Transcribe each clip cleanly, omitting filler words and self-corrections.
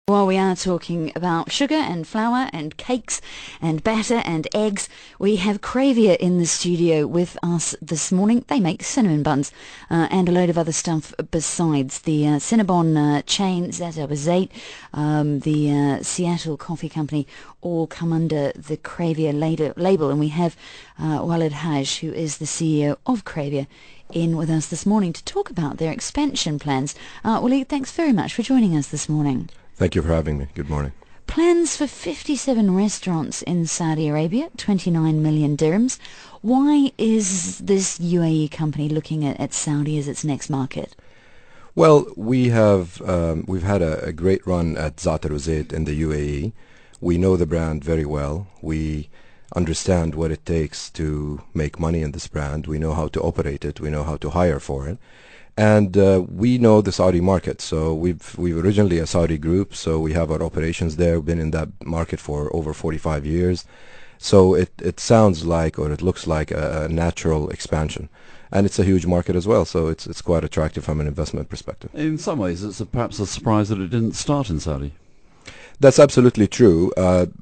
While we are talking about sugar and flour and cakes and batter and eggs, we have Cravia in the studio with us this morning. They make cinnamon buns and a load of other stuff besides. The Cinnabon chain, Zat al Zait, the Seattle Coffee Company, all come under the Cravia label. And we have Walid Haj, who is the CEO of Cravia, in with us this morning to talk about their expansion plans. Walid, thanks very much for joining us this morning. Thank you for having me. Good morning. Plans for 57 restaurants in Saudi Arabia, 29 million dirhams. Why is this UAE company looking at Saudi as its next market? Well, we've had a great run at Zat al Zait in the UAE. We know the brand very well. We understand what it takes to make money in this brand. We know how to operate it. We know how to hire for it. And we know the Saudi market. So we've originally a Saudi group, so we have our operations there. We've been in that market for over 45 years. So it sounds like, or it looks like, a natural expansion. And it's a huge market as well, so it's quite attractive from an investment perspective. In some ways, it's perhaps a surprise that it didn't start in Saudi. That's absolutely true.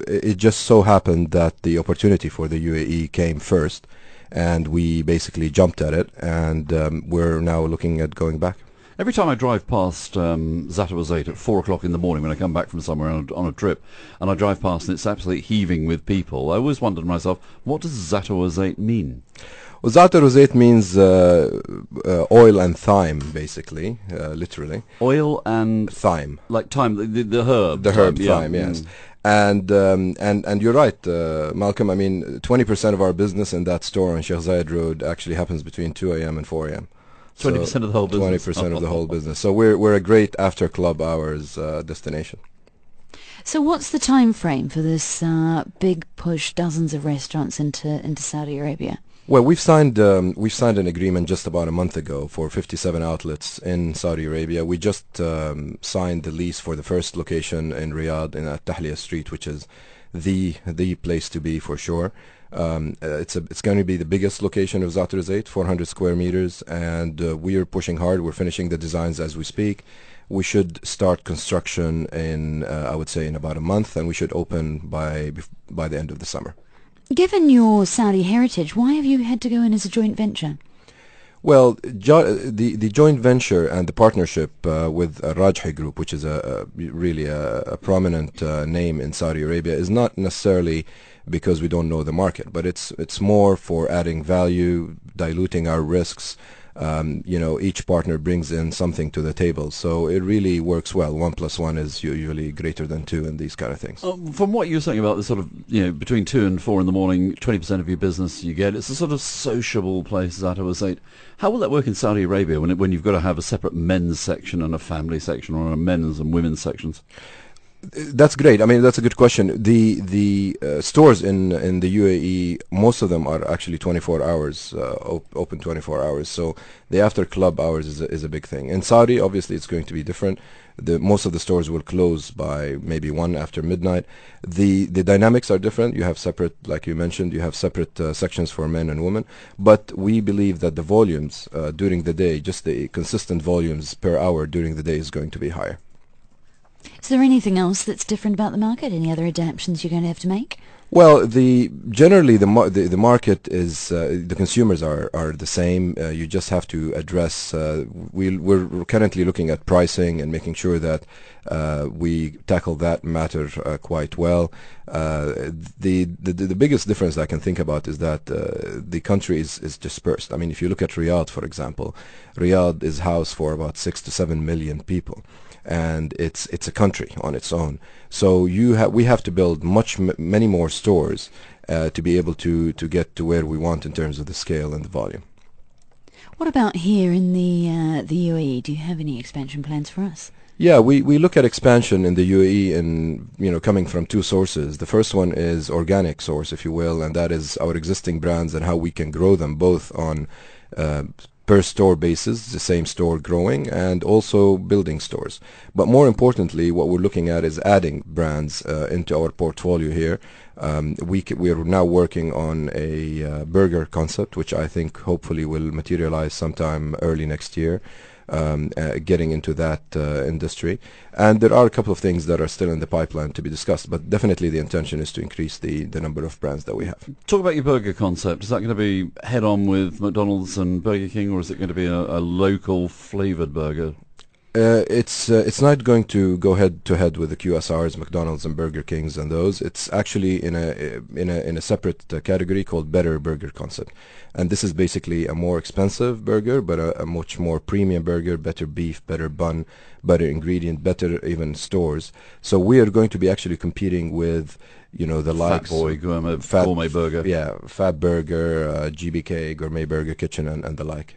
It just so happened that the opportunity for the UAE came first, and we basically jumped at it, and we're now looking at going back. Every time I drive past Zat al Zait at 4 o'clock in the morning when I come back from somewhere on a trip, and I drive past and it's absolutely heaving with people, I always wonder to myself, what does Zat al Zait mean? Well, Zat al Zait means oil and thyme, basically, literally. Oil and thyme. Like thyme, the herb. The herb yeah. thyme, yes. And you're right, Malcolm. I mean, 20% of our business in that store on Sheikh Zayed Road actually happens between 2 a.m. and 4 a.m. 20% of the whole business. 20% of the whole business. So we're a great after club hours destination. So what's the time frame for this big push, dozens of restaurants into Saudi Arabia? Well, we've signed an agreement just about a month ago for 57 outlets in Saudi Arabia. We just signed the lease for the first location in Riyadh in Tahliya Street, which is the place to be for sure. It's going to be the biggest location of Zat al Zait, 400 square meters, and we are pushing hard. We're finishing the designs as we speak. We should start construction in I would say in about a month, and we should open by the end of the summer. Given your Saudi heritage, why have you had to go in as a joint venture? Well, the joint venture and the partnership with Rajhi Group, which is really a prominent name in Saudi Arabia, is not necessarily because we don't know the market, but it's more for adding value, diluting our risks. Each partner brings in something to the table, so it really works well. 1 + 1 is usually greater than 2 in these kind of things. From what you were saying about the sort of, between 2 and 4 in the morning, 20% of your business you get, it's a sort of sociable place, Zat al Zait. How will that work in Saudi Arabia when you've got to have a separate men's section and a family section, or a men's and women's sections? That's great. I mean, that's a good question. The stores in the UAE, most of them are actually 24 hours, open 24 hours. So the after club hours is a big thing. In Saudi, obviously, it's going to be different. Most of the stores will close by maybe 1 after midnight. The dynamics are different. You have separate, like you mentioned, you have separate sections for men and women. But we believe that the volumes during the day, just the consistent volumes per hour during the day, is going to be higher. Is there anything else that's different about the market? Any other adaptations you're going to have to make? Well, generally the market is the consumers are the same. You just have to address. We're currently looking at pricing and making sure that we tackle that matter quite well. The biggest difference I can think about is that the country is dispersed. I mean, if you look at Riyadh, for example, Riyadh is housed for about 6 to 7 million people. And it's a country on its own. So we have to build many more stores to be able to get to where we want in terms of the scale and the volume. What about here in the UAE? Do you have any expansion plans for us? Yeah, we look at expansion in the UAE and coming from 2 sources. The first one is organic source, if you will, and that is our existing brands and how we can grow them both on per store basis, the same store growing, and also building stores. But more importantly, what we're looking at is adding brands into our portfolio here. We are now working on a burger concept, which I think hopefully will materialize sometime early next year. getting into that industry. And there are a couple of things that are still in the pipeline to be discussed, but definitely the intention is to increase the number of brands that we have. Talk about your burger concept. Is that going to be head-on with McDonald's and Burger King, or is it going to be a local flavoured burger? It's not going to go head-to-head with the QSRs, McDonald's and Burger Kings and those. It's actually in a separate category called Better Burger Concept, and this is basically a more expensive burger, but a much more premium burger, better beef, better bun, better ingredient, better even stores. So we are going to be actually competing with, you know, the likes Fat Boy Gourmet Burger. Yeah, Fat Burger, GBK, Gourmet Burger Kitchen, and the like.